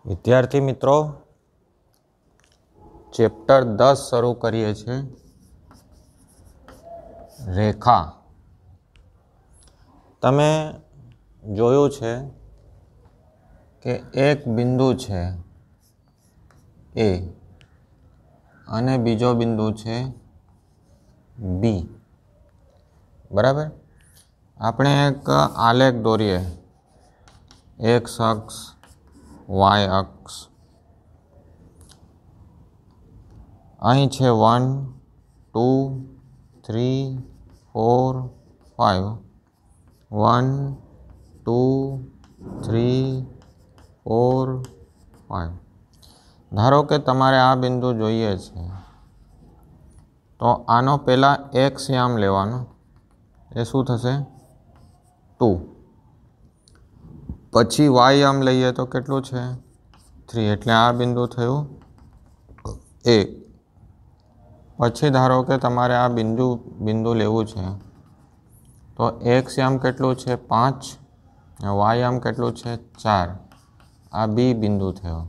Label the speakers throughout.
Speaker 1: વિદ્યાર્થી મિત્રો, ચેપ્ટર 10 શરૂ કરીએ છીએ. રેખા. તમે જોયું છે કે એક બિંદુ છે એ અને બીજો બિંદુ છે બી. બરાબર. આપણે એક આલેખ દોરીએ. એક્સ અક્ષ, વાય અક્ષ. અહીં છે 1, 2, 3, 4, 5. 1, 2, 3, 4, 5. ધારો કે તમારે આ બિંદુ જોઈએ છે, તો આનો પહેલાં એક્સ યામ લેવાનો. એ શું થશે? 2. પછી વાય યામ લઈએ તો કેટલું છે? 3. એટલે આ બિંદુ થયું એ. પછી ધારો કે તમારે આ બિંદુ લેવું છે, તો એક્સ યામ કેટલું છે? 5. વાય યામ કેટલું છે? 4. આ બી બિંદુ થયો.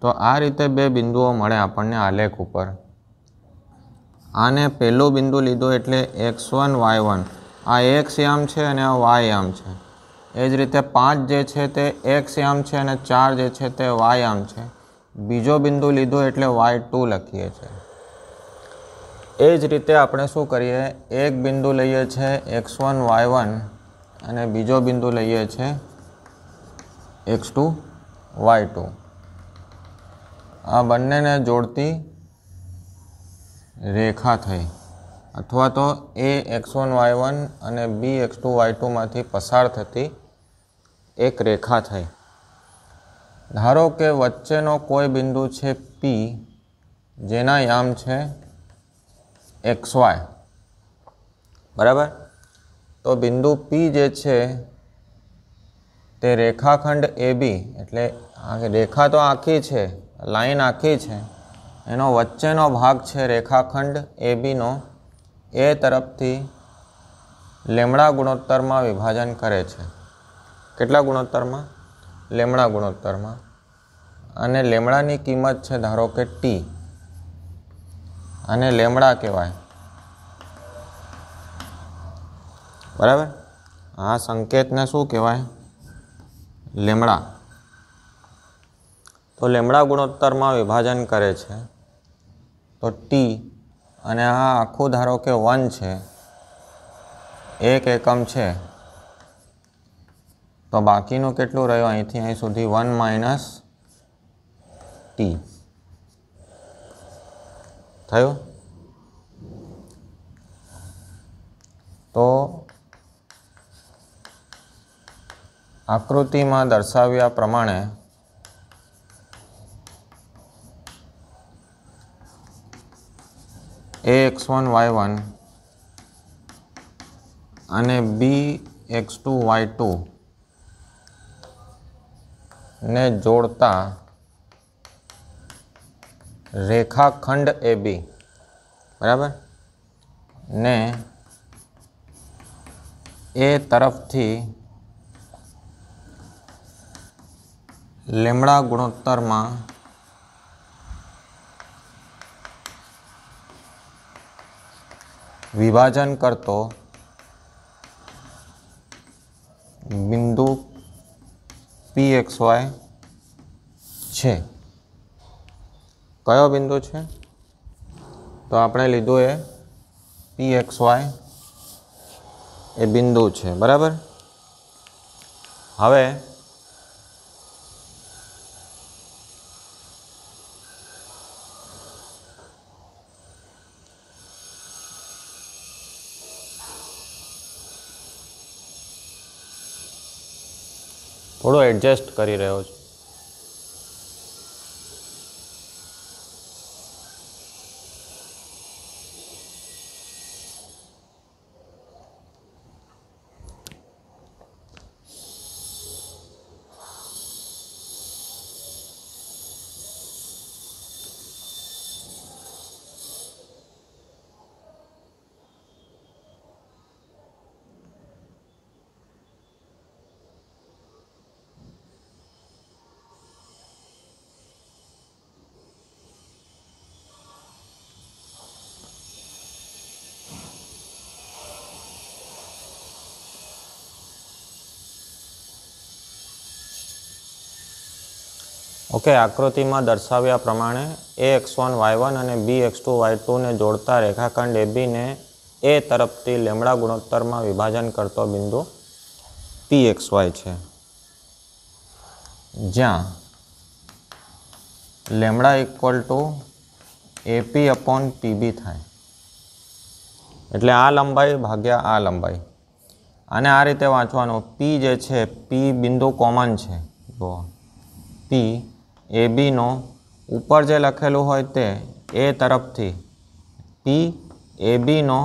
Speaker 1: તો આ રીતે બે બિંદુઓ મળે આપણને આલેખ ઉપર. આને પહેલું બિંદુ લીધું એટલે x1 y1. આ એક્સ યામ છે અને આ વાય યામ છે. એ જ રીતે 5 જે છે તે એક્સ યામ છે અને 4 જે છે તે વાય યામ છે. બીજો બિંદુ લીધો એટલે y2 લખીએ છીએ. એ જ રીતે આપણે શું કરીએ? એક બિંદુ લઈએ છીએ x1 y1 અને બીજો બિંદુ લઈએ છીએ x2 y2. આ બંનેને જોડતી રેખા થઈ, અથવા તો એ x1 y1 અને બી x2 y2 માંથી પસાર થતી એક રેખા થઈ. ધારો કે વચ્ચેનો કોઈ બિંદુ છે P, જેના યામ છે xy. બરાબર. તો બિંદુ P જે છે તે રેખાખંડ AB, એટલે રેખા તો આખી છે, લાઈન આખી છે, એનો વચ્ચેનો ભાગ છે રેખાખંડ ABનો, એ તરફથી લેમડા ગુણોત્તરમાં વિભાજન કરે છે. કેટલા ગુણોત્તરમાં? લેમડા ગુણોત્તરમાં. અને લેમડાની કિંમત છે ધારો કે T, અને લેમડા કહેવાય. બરાબર. આ સંકેતને શું કહેવાય? લેમડા. તો લેમડા ગુણોત્તરમાં વિભાજન કરે છે. તો T, અને આ આખું ધારો કે 1 છે, 1 એકમ છે, તો બાકીનું કેટલું રહ્યું અહીંથી અહીં સુધી? 1 - T થયું. તો આકૃતિમાં દર્શાવ્યા પ્રમાણે ax1 y1 અને bx2 y2 ને જોડતા રેખાખંડ AB, બરાબર, ને એ તરફથી લેમડા ગુણોત્તરમાં વિભાજન કરતો બિંદુ PXY છે. કયો બિંદુ છે? તો આપણે લીધું એ PXY એ બિંદુ છે. બરાબર. હવે થોડું એડજસ્ટ કરી રહ્યો છું. ઓકે, આકૃતિમાં દર્શાવ્યા પ્રમાણે ax1y1 અને bx2y2 ને જોડતા રેખાખંડ ABને એ તરફથી લેમડા ગુણોત્તરમાં વિભાજન કરતો બિંદુ pxy છે, જ્યાં લેમડા ઇક્વલ ટુ AP/PB થાય, એટલે આ લંબાઈ ભાગ્યા આ લંબાઈ. આને આ રીતે વાંચવાનું, P જે છે, P બિંદુ કોમન છે, તો P ABનો ઉપર જે લખેલું હોય તે એ તરફથી P ABનો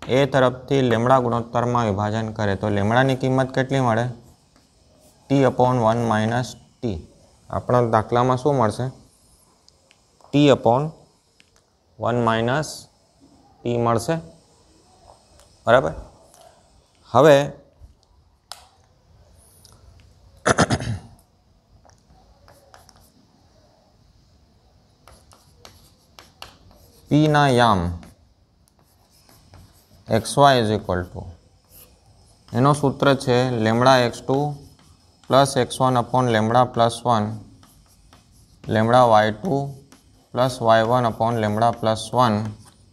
Speaker 1: એ તરફથી લેમડા ગુણોત્તરમાં વિભાજન કરે તો લેમડાની કિંમત કેટલી મળે? T/1 - T. આપણા દાખલામાં શું મળશે? T/1 - T મળશે, બરાબર. હવે P ના યામ xy ઇઝ ઇક્વલ ટુ, એનો સૂત્ર છે lambda x2 plus x1 lambda plus 1 lambda y2 plus y1 lambda plus 1,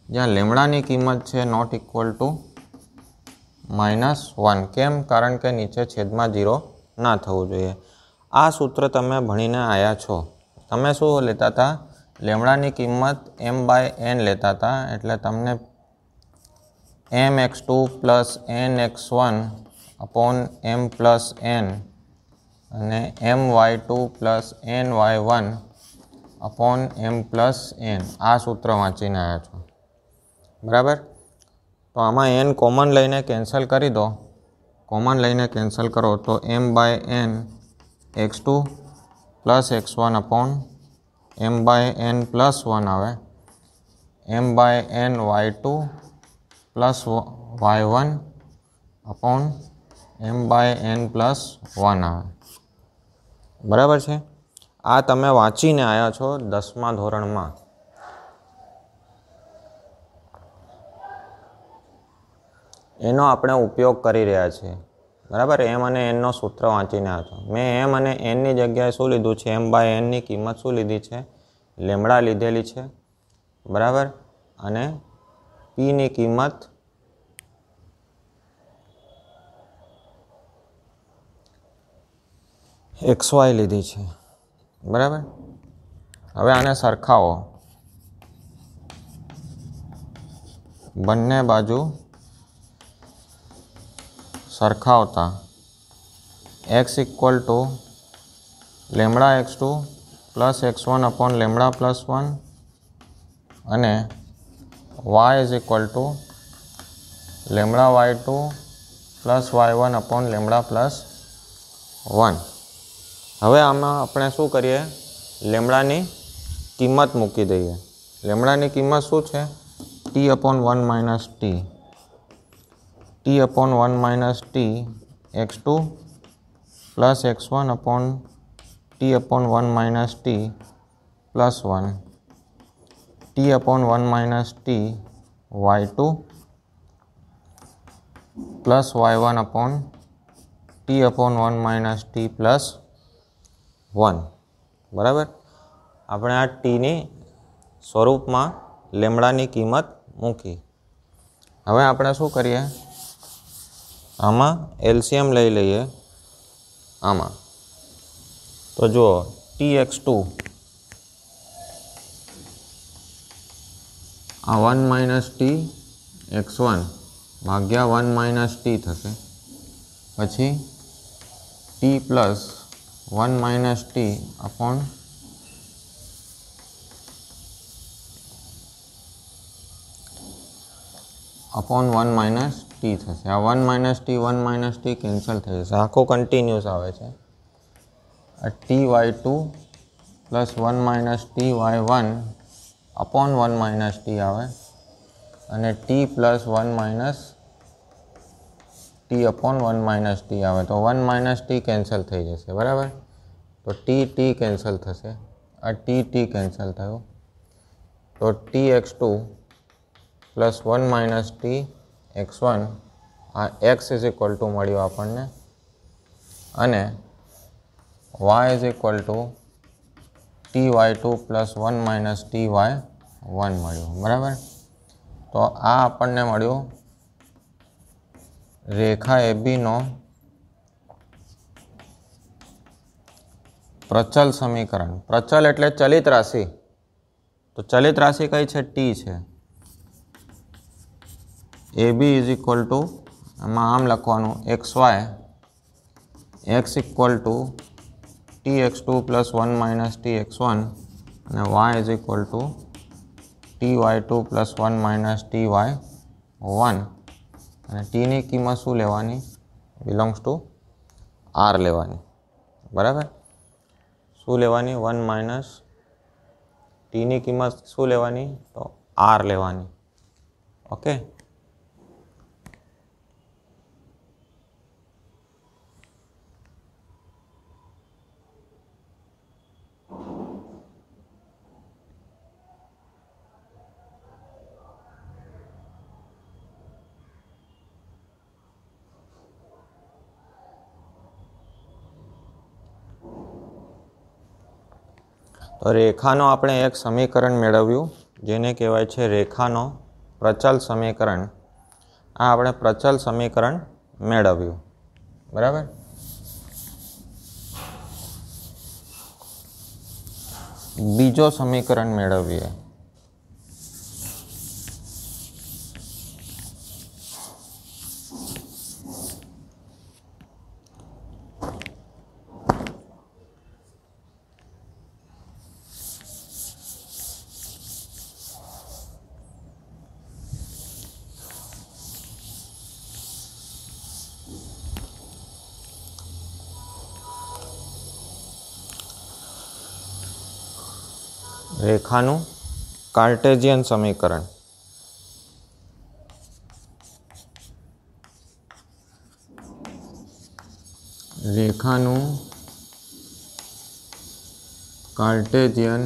Speaker 1: જ્યાં લેમડાની કિંમત છે નોટ ઇક્વલ ટુ -1. કેમ? કારણ કે નીચે છેદમાં 0 ના થવું જોઈએ. આ સૂત્ર તમે ભણીને આવ્યા છો. તમે શું લેતા હતા? લેમડાની કિંમત m/n લેતા હતા, એટલે તમને mx2 plus nx1 m plus n અને my2 plus ny1 m plus n, આ સૂત્ર વાંચીને આવ્યા છો, બરાબર. તો આમાં n કોમન લઈને કેન્સલ કરી દો. કોમન લઈને કેન્સલ કરો તો m/n x2 plus x1 m/n plus 1 આવે, m/n y2 plus y1 m/n plus 1 આવે, બરાબર છે. આ તમે વાંચીને આવ્યા છો 10મા ધોરણમાં. એનો આપણે ઉપયોગ કરી રહ્યા છીએ, બરાબર. m અને n નો સૂત્ર વાંચીને આવ્યા છો. મેં m અને n ની જગ્યાએ શું લીધું છે? m/n ની કિંમત શું લીધી છે? લેમડા લીધેલી છે, બરાબર. અને p ની કિંમત xy લીધી છે, બરાબર. હવે આને સરખાવો, બંને બાજુ સરખાવતા x equal to lambda x2 plus x1 lambda plus 1 અને y is equal to lambda y2 plus y1 lambda plus 1. હવે આમાં આપણે શું કરીએ? લેમડાની કિંમત મૂકી દઈએ. લેમડાની કિંમત શું છે? T/1 - T. T/1 - T x2 plus x1 T/1 - T plus 1 T/1 - T y2 plus y1 T/1 - T plus 1, બરાબર. આપણે આ ટીની સ્વરૂપમાં લેમડાની કિંમત મૂકી. હવે આપણે શું કરીએ? આમાં એલસીએમ લઈ લઈએ. આમાં તો જુઓ, tx2 આ 1 - T x1 ભાગ્યા 1 - T થશે. પછી T plus 1 - T upon upon 1 - T થશે. આ 1 - T કેન્સલ થઈ જશે, આખો કન્ટિન્યુઅસ આવે છે. આ ty2 plus 1 - Ty1 upon 1 - T આવે અને T plus 1 - T upon 1 - T આવે. તો 1 - T કેન્સલ થઈ જશે, બરાબર. તો T કેન્સલ થશે, આ T કેન્સલ થયું. તો tx2 પ્લસ 1 - T x1 આ x ઇઝ ઇક્વલ ટુ મળ્યું આપણને, અને y is equal to ty2 plus 1 minus ty1 મળ્યું. બરાબર. તો આ આપણને મળ્યું રેખા એબીનો પ્રચલ સમીકરણ. પ્રચલ એટલે ચલિત રાશિ. તો ચલિત રાશિ કઈ છે? ટી છે. AB ઇઝ ઇક્વલ ટુ, એમાં આમ લખવાનું XY x equal to tx2 plus 1 minus tx1 અને y is equal to ty2 plus 1 minus ty1 અને ટીની કિંમત શું લેવાની? બિલોંગ્સ ટુ R લેવાની. બરાબર. શું લેવાની? 1 માઇનસ ટીની કિંમત શું લેવાની? તો R લેવાની. ઓકે. તો રેખાનો આપણે એક સમીકરણ મેળવ્યું જેને કહેવાય છે રેખાનો પ્રચલ સમીકરણ. આ આપણે પ્રચલ સમીકરણ મેળવ્યું. બરાબર. બીજો સમીકરણ મેળવીએ. રેખાનું કાર્ટેશિયન સમીકરણ. રેખાનું કાર્ટેશિયન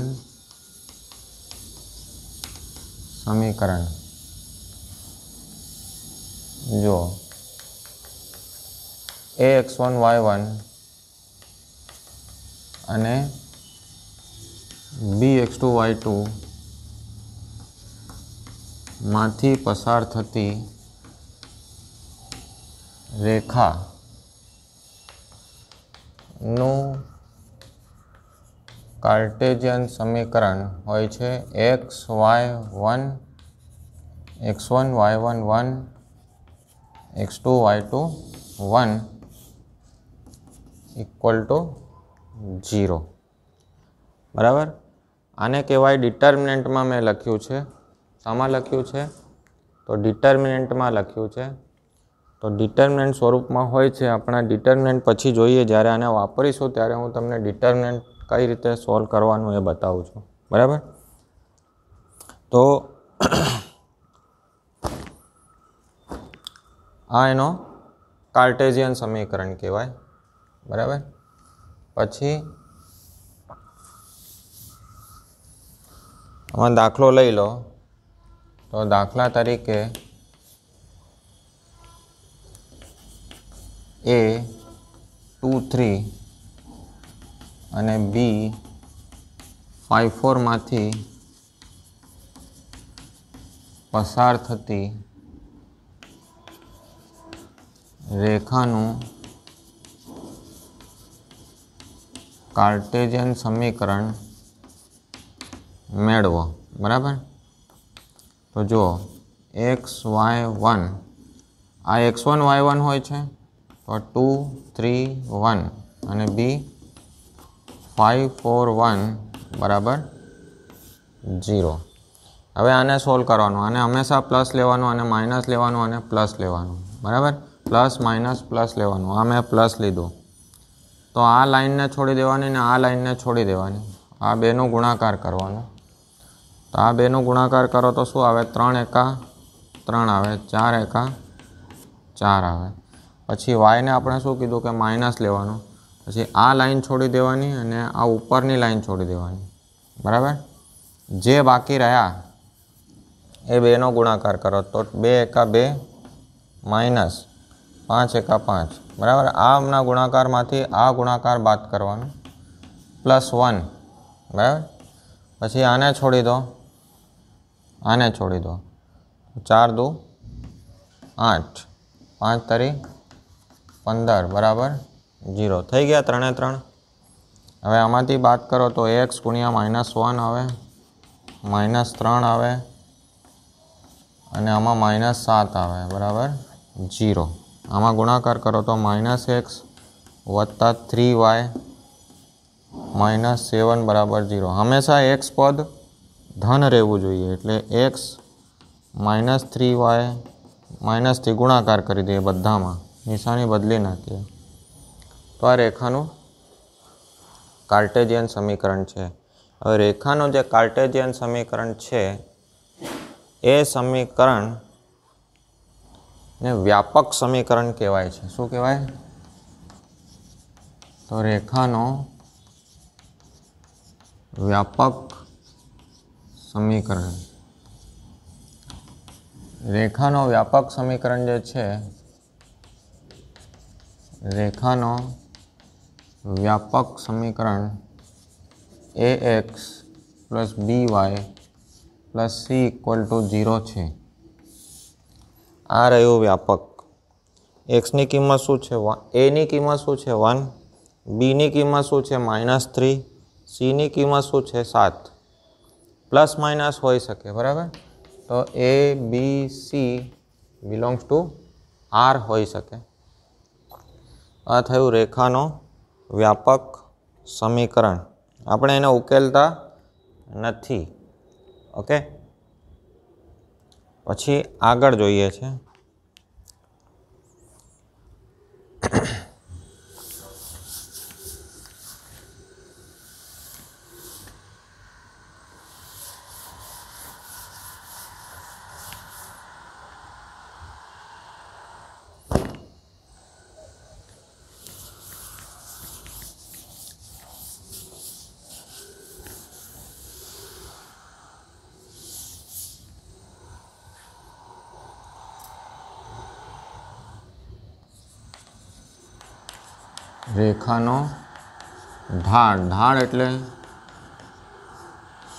Speaker 1: સમીકરણ. જો ax1 y1 અને bx2 y2 માંથી પસાર થતી રેખાનું કાર્ટેશિયન સમીકરણ હોય છે x1 y1 1 x2 y2 1 equal to 0. બરાબર. આને કહેવાય ડિટર્મિનન્ટમાં મેં લખ્યું છે. શામાં લખ્યું છે? તો ડિટર્મિનન્ટમાં લખ્યું છે. તો ડિટર્મિનન્ટ સ્વરૂપમાં હોય છે. આપણા ડિટર્મિનન્ટ પછી જોઈએ, જ્યારે આને વાપરીશું ત્યારે હું તમને ડિટર્મિનન્ટ કઈ રીતે સોલ્વ કરવાનું એ બતાવું છું. બરાબર. તો આ એનો કાર્ટેશિયન સમીકરણ કહેવાય. બરાબર. પછી આમાં દાખલો લઈ લો. તો દાખલા તરીકે A 2 3 અને B 5 4 માંથી પસાર થતી રેખાનું કાર્ટેશિયન સમીકરણ મેળવો. બરાબર. તો જુઓ xy1 આ x1 y1 હોય છે. તો 2 3 1 અને b 5 4 1 બરાબર 0. હવે આને સોલ્વ કરવાનું. આને હંમેશા પ્લસ લેવાનું અને માઇનસ લેવાનું અને પ્લસ લેવાનું. બરાબર. પ્લસ માઇનસ પ્લસ લેવાનું. આ મેં પ્લસ લીધું તો આ લાઈનને છોડી દેવાની ને આ લાઈનને છોડી દેવાની. આ બેનો ગુણાકાર કરવાનો. તો આ બેનો ગુણાકાર કરો તો શું આવે? 3 એકા 3 આવે, 4 એકા 4 આવે. પછી વાયને આપણે શું કીધું કે માઇનસ લેવાનું. પછી આ લાઈન છોડી દેવાની અને આ ઉપરની લાઈન છોડી દેવાની. બરાબર. જે બાકી રહ્યા એ બેનો ગુણાકાર કરો તો 2 એકા 2 માઇનસ 5 એકા 5. બરાબર. આના ગુણાકારમાંથી આ ગુણાકાર બાદ કરવાનો. +1 બરાબર. પછી આને છોડી દો, આને છોડી દો, 4 દુ 8, 5 તરી 15 બરાબર 0 થઈ ગયા 3 3. હવે આમાંથી બાદ કરો તો x ગુણ્યા -1 આવે, -3 આવે અને આમાં -7 આવે બરાબર 0. આમાં ગુણાકાર કરો તો -x વત્તા 3y -7 બરાબર 0. હંમેશા x પદ ધન રહેવું જોઈએ, એટલે x -3y માઇનસથી ગુણાકાર કરી દઈએ, બધામાં નિશાની બદલી નાખીએ. તો આ રેખાનું કાર્ટેશિયન સમીકરણ છે. હવે રેખાનું જે કાર્ટેશિયન સમીકરણ છે એ સમીકરણને વ્યાપક સમીકરણ કહેવાય છે. શું કહેવાય? તો રેખાનો વ્યાપક સમીકરણ. રેખાનો વ્યાપક સમીકરણ જે છે, રેખાનો વ્યાપક સમીકરણ ax + by + c = 0 છે. આ રહ્યું વ્યાપક. એક્સની કિંમત શું છે? એની કિંમત શું છે? 1. બીની કિંમત શું છે? -3. સીની કિંમત શું છે? 7. પ્લસ માઇનસ હોઈ શકે બરાબર. તો a b c belongs to R હોઈ શકે. આ થયું રેખાનો વ્યાપક સમીકરણ. આપણે એને ઉકેલતા નથી. ઓકે, પછી આગળ જોઈએ છે. રેખાનો ઢાળ. ઢાળ એટલે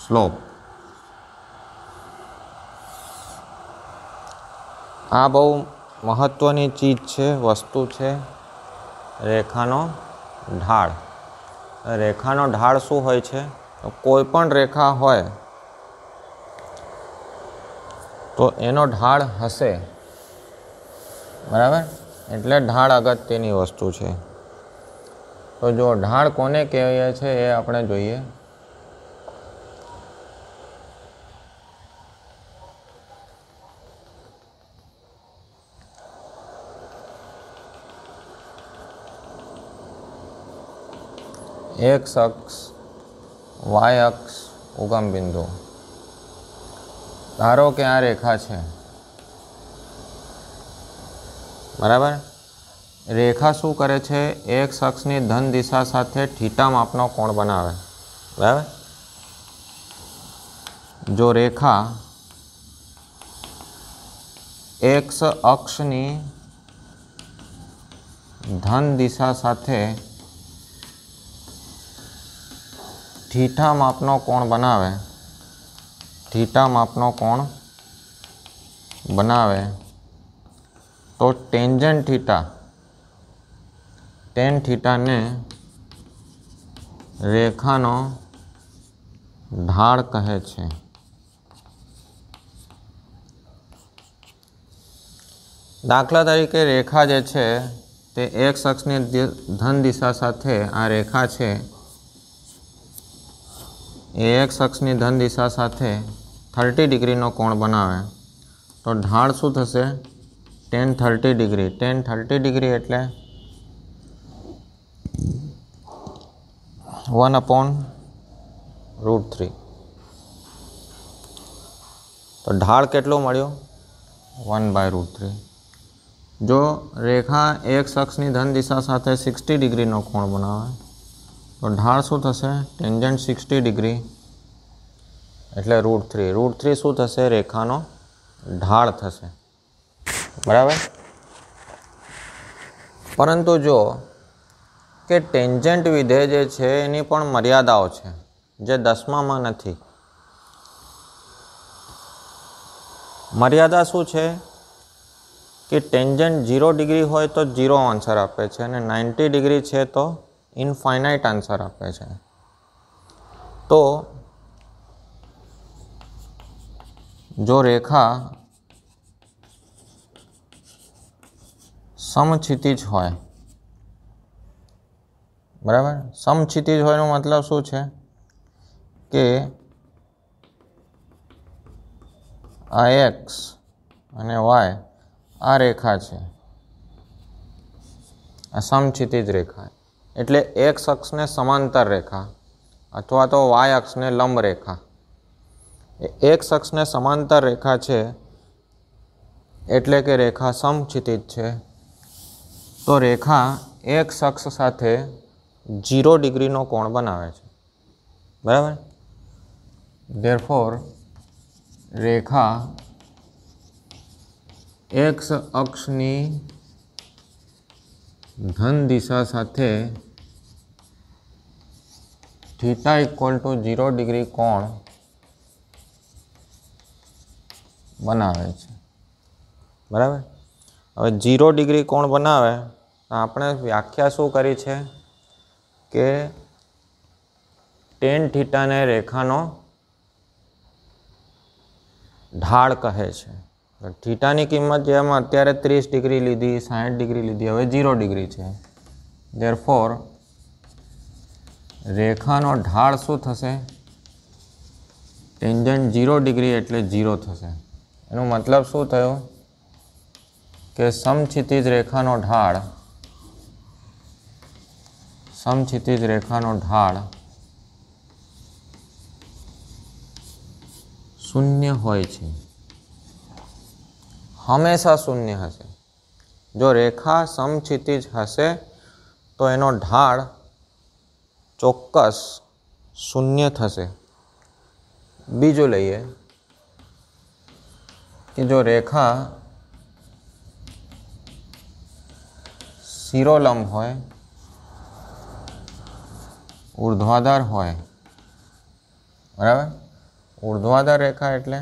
Speaker 1: સ્લોપ. આ બહુ મહત્વની ચીજ છે, વસ્તુ છે, રેખાનો ઢાળ. રેખાનો ઢાળ શું હોય છે? તો કોઈ પણ રેખા હોય તો એનો ઢાળ હશે બરાબર. એટલે ઢાળ અગત્યની વસ્તુ છે. તો જો ઢાળ કોને કહેવાય છે એ આપણે જોઈએ. x અક્ષ, y અક્ષ, ઉગમ બિંદુ. ધારો કે આ રેખા છે બરાબર. રેખા શું કરે છે? x અક્ષની ધન દિશા સાથે થીટા માપનો કોણ બનાવે બરાબર. જો રેખા x અક્ષની ધન દિશા સાથે થીટા માપનો કોણ બનાવે, થીટા માપનો કોણ બનાવે તો ટેન્જન્ટ થીટા, ટેન થીટાને રેખાનો ઢાળ કહે છે. દાખલા તરીકે રેખા જે છે તે x અક્ષની ધન દિશા સાથે આ રેખા છે એ x અક્ષની ધન દિશા સાથે 30 ડિગ્રીનો કોણ બનાવે તો ઢાળ શું થશે? tan 30 degree. tan 30 ડિગ્રી એટલે 1/√3. તો ઢાળ કેટલો મળ્યો? 1/√3. જો રેખા x અક્ષની ધન દિશા સાથે 60 ડિગ્રીનો કોણ બનાવે તો ઢાળ શું થશે? ટેન્જન્ટ 60 ડિગ્રી એટલે √3. √3 શું થશે? રેખાનો ઢાળ થશે બરાબર. પરંતુ જો કે ટેન્જન્ટ વિધેય જે છે એની પણ મર્યાદાઓ છે. જે 10માં નથી. મર્યાદા શું છે કે ટેન્જન્ટ 0 ડિગ્રી હોય તો 0 આન્સર આપે છે અને 90 ડિગ્રી છે તો ઇનફાઇનાઇટ આન્સર આપે છે. તો જો રેખા સમક્ષિતિજ હોય, બરાબર, સમક્ષિતિજ હોય એનો મતલબ શું છે કે આ એક્સ અને વાય આ રેખા છે, આ સમક્ષિતિજ રેખા, એટલે એક્સ અક્ષને સમાંતર રેખા અથવા તો વાય અક્ષને લંબ રેખા. એક્સ અક્ષને સમાંતર રેખા છે એટલે કે રેખા સમક્ષિતિજ છે. તો રેખા એક્સ અક્ષ સાથે 0 ડિગ્રીનો કોણ બનાવે છે, બરાબર. ધેરફોર રેખા એક્સ અક્ષની ધન દિશા સાથે થીટા ઇક્વલ ટુ 0 ડિગ્રી કોણ બનાવે છે, બરાબર. હવે 0 ડિગ્રી કોણ બનાવે તો આપણે વ્યાખ્યા શું કરી છે કે ટેન થીટાને રેખાનો ઢાળ કહે છે. થીટાની કિંમત જેમ અત્યારે 30 ડિગ્રી લીધી, 60 ડિગ્રી લીધી, હવે 0 ડિગ્રી છે. ધેરફોર રેખાનો ઢાળ શું થશે? ટેન્જન્ટ 0 ડિગ્રી એટલે 0 થશે. એનો મતલબ શું થયો કે સમક્ષિતિજ રેખાનો ઢાળ, સમક્ષિતિજ રેખાનો ઢાળ 0 હોય છે, હંમેશા 0 હશે. જો રેખા સમક્ષિતિજ હશે તો એનો ઢાળ ચોક્કસ 0 થશે. બીજું લઈએ કે જો રેખા શિરોલંબ હોય, ઉર્ધ્વાધાર હોય, બરાબર. ઉર્ધ્વાધાર રેખા એટલે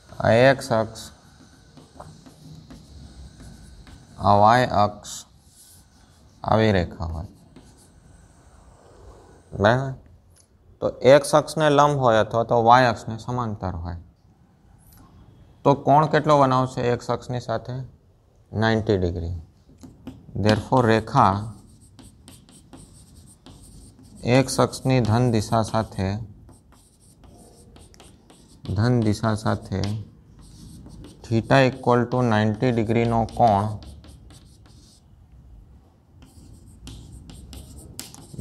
Speaker 1: આ એક્સ અક્ષ, આ વાય અક્ષ, આવી રેખા હોય, બરાબર. તો એક્સ અક્ષને લંબ હોય અથવા તો વાય અક્ષને સમાંતર હોય તો કોણ કેટલો બનાવશે એક્સ અક્ષની સાથે? 90 ડિગ્રી. ધેરફોર રેખા એક્સ અક્ષની ધન દિશા સાથે થીટા ઇક્વલ ટુ 90 ડિગ્રીનો કોણ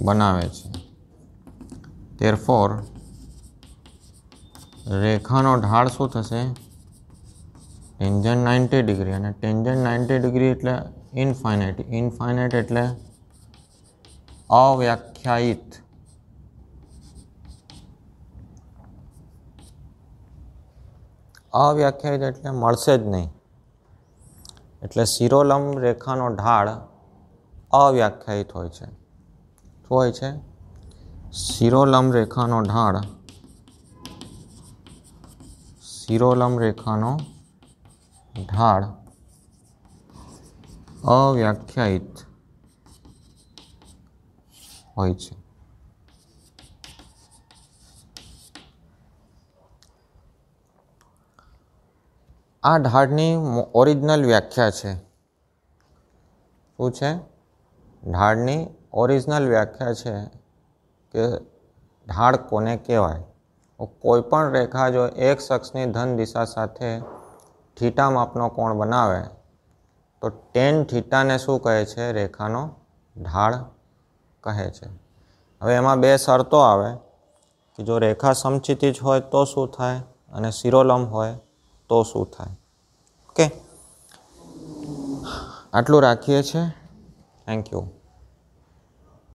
Speaker 1: બનાવે છે. ધેરફોર રેખાનો ઢાળ શું થશે? ટેન્જન્ટ 90 ડિગ્રી, અને ટેન્જન્ટ 90 ડિગ્રી એટલે ઇનફાઇનાઇટ. ઇનફાઇનાઇટ એટલે અવ્યાખ્યાયિત. અવ્યાખ્યાયિત એટલે મળશે જ નહીં. એટલે શિરોલંબ રેખાનો ઢાળ અવ્યાખ્યાયિત હોય છે. શું હોય છે? શિરોલંબ રેખાનો ઢાળ, શિરોલંબ રેખાનો ઢાળ અવ્યાખ્યાયિત હોય છે. આ ઢાળની ઓરિજિનલ વ્યાખ્યા છે. શું છે? ઢાળની ઓરિજિનલ વ્યાખ્યા છે કે ઢાળ કોને કહેવાય. કોઈ પણ રેખા જો એક્સ અક્ષની ધન દિશા સાથે થીટા માપનો કોણ બનાવે તો ટેન થીટાને શું કહે છે? રેખાનો ઢાળ કહે છે. હવે એમાં બે શરતો આવે કે જો રેખા સમક્ષિતિજ હોય તો શું થાય અને શિરોલંબ હોય તો શું થાય. ઓકે, આટલું રાખીએ છીએ. Thank you.